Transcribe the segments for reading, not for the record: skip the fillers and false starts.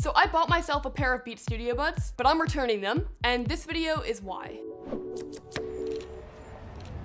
So I bought myself a pair of Beat Studio Buds, but I'm returning them, and this video is why.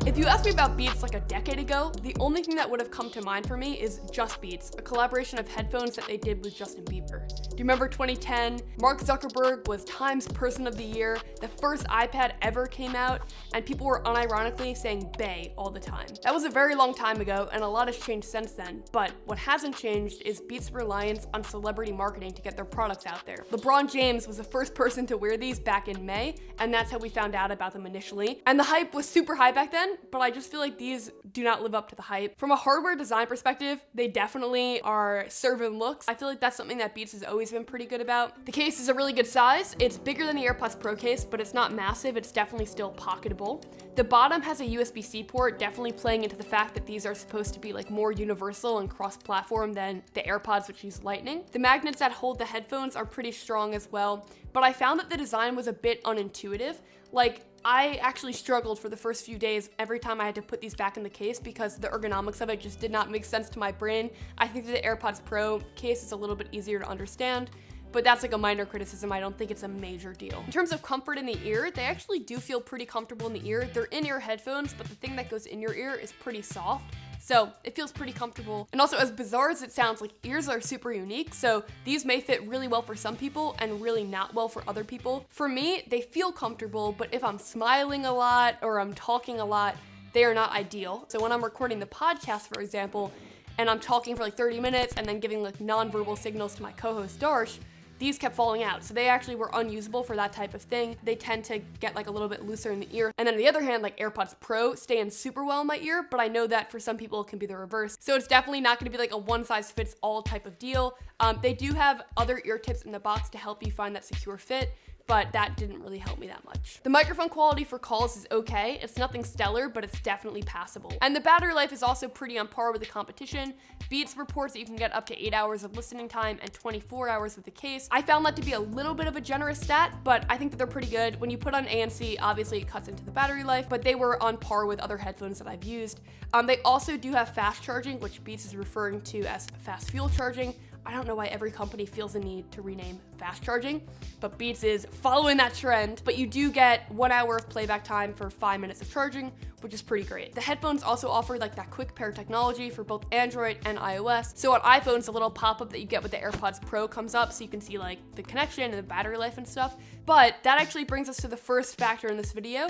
If you asked me about Beats like a decade ago, the only thing that would have come to mind for me is Just Beats, a collaboration of headphones that they did with Justin Bieber. Do you remember 2010? Mark Zuckerberg was Time's Person of the Year, the first iPad ever came out, and people were unironically saying "bae" all the time. That was a very long time ago, and a lot has changed since then, but what hasn't changed is Beats' reliance on celebrity marketing to get their products out there. LeBron James was the first person to wear these back in May, and that's how we found out about them initially. And the hype was super high back then, but I just feel like these do not live up to the hype. From a hardware design perspective, they definitely are serving looks. I feel like that's something that Beats has always been pretty good about. The case is a really good size. It's bigger than the AirPods Pro case, but it's not massive. It's definitely still pocketable. The bottom has a USB-C port, definitely playing into the fact that these are supposed to be like more universal and cross-platform than the AirPods, which use Lightning. The magnets that hold the headphones are pretty strong as well, but I found that the design was a bit unintuitive. Like, I actually struggled for the first few days every time I had to put these back in the case because the ergonomics of it just did not make sense to my brain. I think that the AirPods Pro case is a little bit easier to understand, but that's like a minor criticism. I don't think it's a major deal. In terms of comfort in the ear, they actually do feel pretty comfortable in the ear. They're in-ear headphones, but the thing that goes in your ear is pretty soft. So it feels pretty comfortable. And also, as bizarre as it sounds, like, ears are super unique. So these may fit really well for some people and really not well for other people. For me, they feel comfortable, but if I'm smiling a lot or I'm talking a lot, they are not ideal. So when I'm recording the podcast, for example, and I'm talking for like 30 minutes and then giving like nonverbal signals to my co-host Darsh, these kept falling out. So they actually were unusable for that type of thing. They tend to get like a little bit looser in the ear. And then on the other hand, like AirPods Pro stay in super well in my ear, but I know that for some people it can be the reverse. So it's definitely not gonna be like a one size fits all type of deal. They do have other ear tips in the box to help you find that secure fit, but that didn't really help me that much. The microphone quality for calls is okay. It's nothing stellar, but it's definitely passable. And the battery life is also pretty on par with the competition. Beats reports that you can get up to 8 hours of listening time and 24 hours with the case. I found that to be a little bit of a generous stat, but I think that they're pretty good. When you put on ANC, obviously it cuts into the battery life, but they were on par with other headphones that I've used. They also do have fast charging, which Beats is referring to as fast fuel charging. I don't know why every company feels the need to rename fast charging, but Beats is following that trend. But you do get 1 hour of playback time for 5 minutes of charging, which is pretty great. The headphones also offer like that quick pair technology for both Android and iOS. So on iPhones, the little pop-up that you get with the AirPods Pro comes up so you can see like the connection and the battery life and stuff. But that actually brings us to the first factor in this video.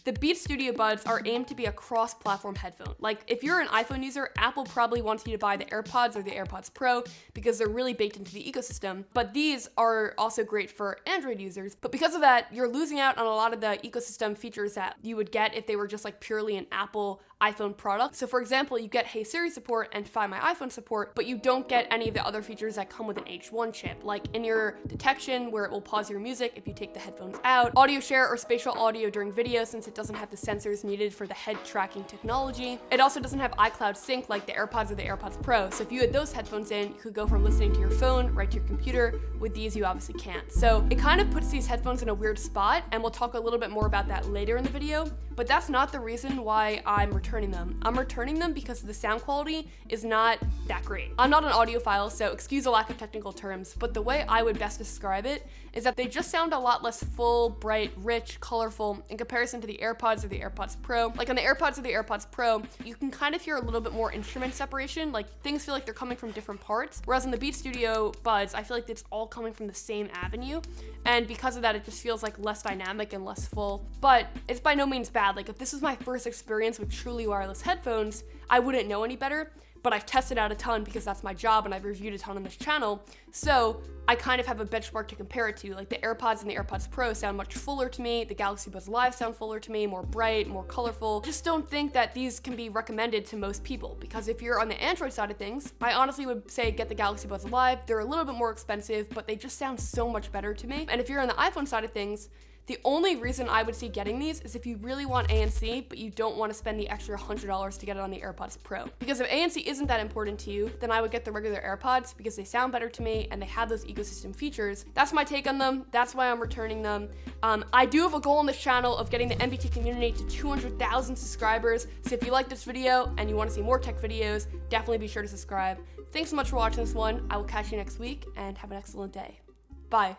The Beat Studio Buds are aimed to be a cross-platform headphone. Like, if you're an iPhone user, Apple probably wants you to buy the AirPods or the AirPods Pro because they're really baked into the ecosystem. But these are also great for Android users. But because of that, you're losing out on a lot of the ecosystem features that you would get if they were just like purely an Apple iPhone product. So for example, you get Hey Siri support and Find My iPhone support, but you don't get any of the other features that come with an H1 chip, like in-ear detection, where it will pause your music if you take the headphones out, audio share or spatial audio during video, since it doesn't have the sensors needed for the head tracking technology. It also doesn't have iCloud sync like the AirPods or the AirPods Pro. So if you had those headphones in, you could go from listening to your phone right to your computer. With these, you obviously can't. So it kind of puts these headphones in a weird spot, and we'll talk a little bit more about that later in the video, but that's not the reason why I'm returning them. I'm returning them because the sound quality is not that great. I'm not an audiophile, so excuse the lack of technical terms, but the way I would best describe it is that they just sound a lot less full, bright, rich, colorful in comparison to the AirPods or the AirPods Pro. Like on the AirPods or the AirPods Pro, you can kind of hear a little bit more instrument separation, like things feel like they're coming from different parts, whereas in the Beat Studio Buds, I feel like it's all coming from the same avenue, and because of that, it just feels like less dynamic and less full. But it's by no means bad. Like, if this was my first experience with truly wireless headphones, I wouldn't know any better, but I've tested out a ton because that's my job and I've reviewed a ton on this channel. So I kind of have a benchmark to compare it to. Like, the AirPods and the AirPods Pro sound much fuller to me. The Galaxy Buds Live sound fuller to me, more bright, more colorful. I just don't think that these can be recommended to most people, because if you're on the Android side of things, I honestly would say get the Galaxy Buds Live. They're a little bit more expensive, but they just sound so much better to me. And if you're on the iPhone side of things, the only reason I would see getting these is if you really want ANC, but you don't want to spend the extra $100 to get it on the AirPods Pro. Because if ANC isn't that important to you, then I would get the regular AirPods because they sound better to me and they have those ecosystem features. That's my take on them. That's why I'm returning them. I do have a goal on this channel of getting the NBT community to 200,000 subscribers. So if you like this video and you want to see more tech videos, definitely be sure to subscribe. Thanks so much for watching this one. I will catch you next week and have an excellent day. Bye.